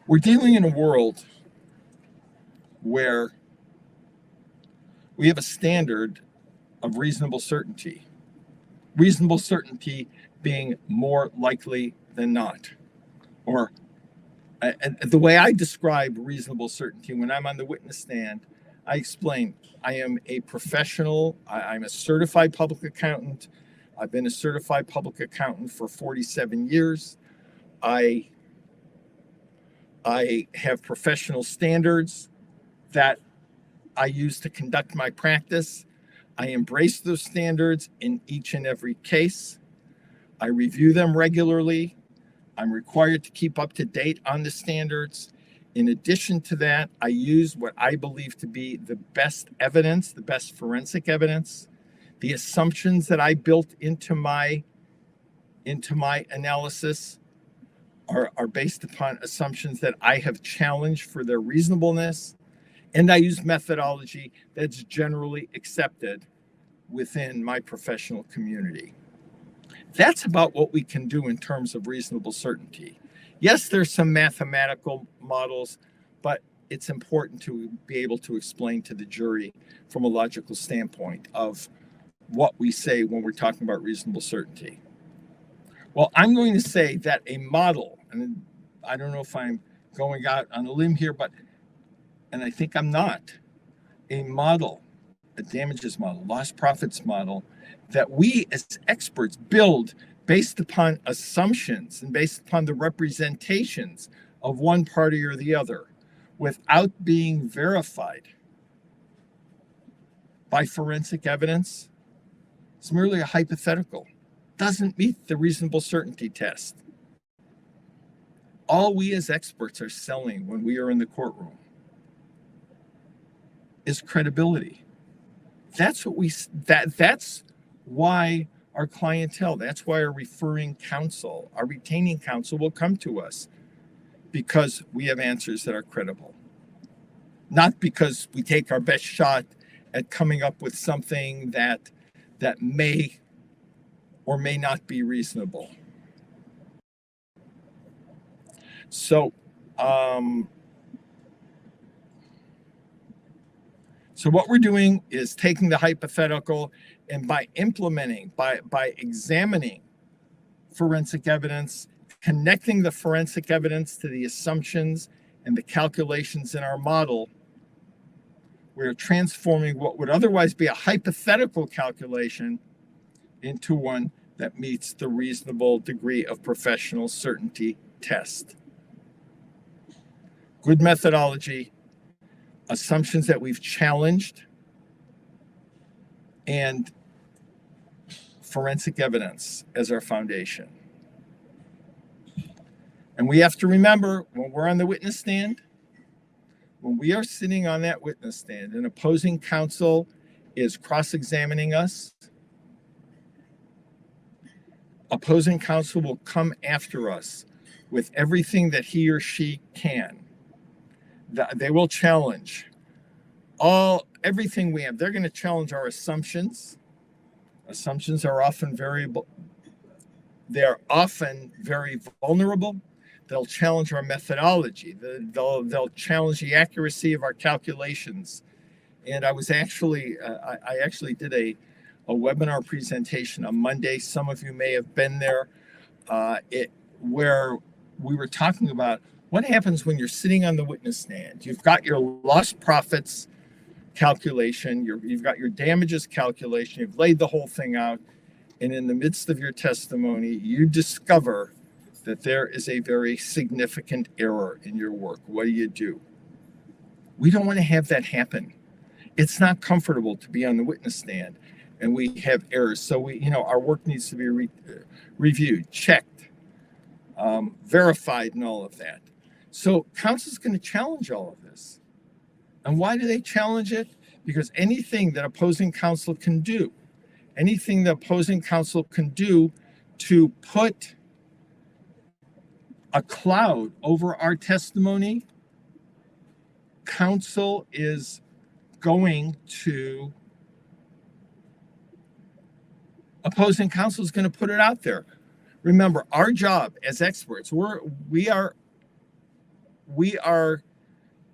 We're dealing in a world where we have a standard of reasonable certainty being more likely than not. Or the way I describe reasonable certainty when I'm on the witness stand, I explain I am a professional, I'm a certified public accountant. I've been a certified public accountant for 47 years. I have professional standards that I use to conduct my practice. I embrace those standards in each and every case. I review them regularly. I'm required to keep up to date on the standards. In addition to that, I use what I believe to be the best evidence, the best forensic evidence. The assumptions that I built into my analysis are based upon assumptions that I have challenged for their reasonableness. And I use methodology that's generally accepted within my professional community. That's about what we can do in terms of reasonable certainty. Yes, there's some mathematical models, but it's important to be able to explain to the jury from a logical standpoint of what we say when we're talking about reasonable certainty. Well, I'm going to say that a model, and I don't know if I'm going out on a limb here, and I think I'm not, a model, a damages model, lost profits model, that we as experts build based upon assumptions and based upon the representations of one party or the other without being verified by forensic evidence. It's merely a hypothetical. Doesn't meet the reasonable certainty test. All we as experts are selling when we are in the courtroom is credibility. That's why our clientele, that's why our referring counsel, our retaining counsel will come to us, because we have answers that are credible. Not because we take our best shot at coming up with something that may or may not be reasonable. So what we're doing is taking the hypothetical, and by examining forensic evidence, connecting the forensic evidence to the assumptions and the calculations in our model, we're transforming what would otherwise be a hypothetical calculation into one that meets the reasonable degree of professional certainty test. Good methodology, assumptions that we've challenged, and forensic evidence as our foundation. And we have to remember, when we're on the witness stand, when we are sitting on that witness stand and opposing counsel is cross-examining us, opposing counsel will come after us with everything that he or she can. They will challenge everything we have. They're going to challenge our assumptions. Assumptions are often variable. They are often very vulnerable. They'll challenge our methodology. They'll challenge the accuracy of our calculations. And I actually did a webinar presentation on Monday. Some of you may have been there, where we were talking about what happens when you're sitting on the witness stand. You've got your lost profits calculation, you've got your damages calculation, you've laid the whole thing out, and in the midst of your testimony, you discover that there is a very significant error in your work. What do? We don't want to have that happen. It's not comfortable to be on the witness stand and we have errors. So our work needs to be reviewed, checked, verified, and all of that. So counsel's going to challenge all of this. And why do they challenge it? Because anything that opposing counsel can do to put a cloud over our testimony, counsel is going to opposing counsel is going to put it out there. Remember, our job as experts, we are we are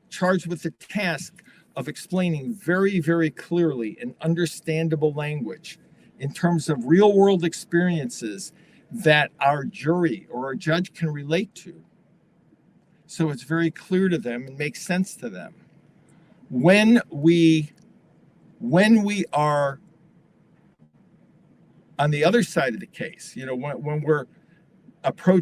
charged with the task of explaining very, very clearly in understandable language in terms of real world experiences that our jury or our judge can relate to. So it's very clear to them and makes sense to them. When we are on the other side of the case, when we're approaching